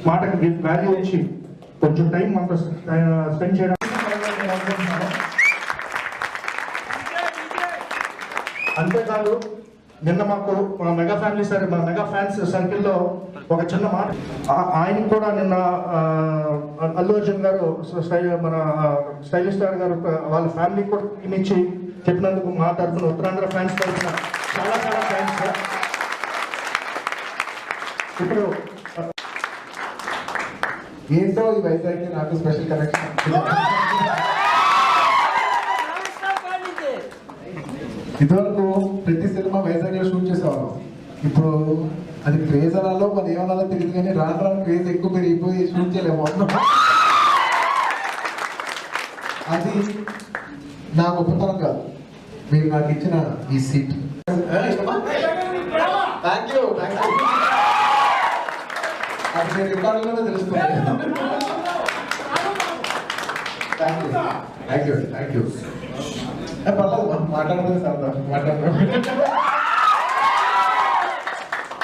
మాటకి వాల్యూ ఇచ్చి కొంచెం టైం మనతో స్పెండ్ చేయడం. అంతేకాదు నిన్న మాకు మా మెగా ఫ్యాన్స్ సర్కిల్లో ఒక చిన్న మాట, ఆయనకు కూడా నిన్న అల్లు అర్జున్ గారు మన స్టైలిష్ స్టార్ గారు వాళ్ళ ఫ్యామిలీ కూడా ఇచ్చి చెప్పినందుకు మా తరఫున ఉత్తరాంధ్ర ఫ్యాన్స్ తరఫున చాలా చాలా థ్యాంక్స్ సార్. ఇప్పుడు ఏంటో ఈ వైజాగ్ నాకు స్పెషల్ కనెక్షన్. ఇదివరకు ప్రతి సినిమా వైజాగ్ లో షూట్ చేసేవాళ్ళం. ఇప్పుడు అది క్రేజ్ అనాలో మరి ఏమనాలో తెలియదు కానీ రాను రాను క్రేజ్ ఎక్కువ పెరిగిపోయి షూట్ చేయలేము. అది నా గొప్పతనం కాదు, మీరు నాకు ఇచ్చిన ఈ సీట్. థ్యాంక్ యూ అది నేను రికార్డులోనే తెలుస్తుంది. థ్యాంక్ యూ పర్లేదు మాట్లాడలేదు సార్ మాట్లాడలేదు.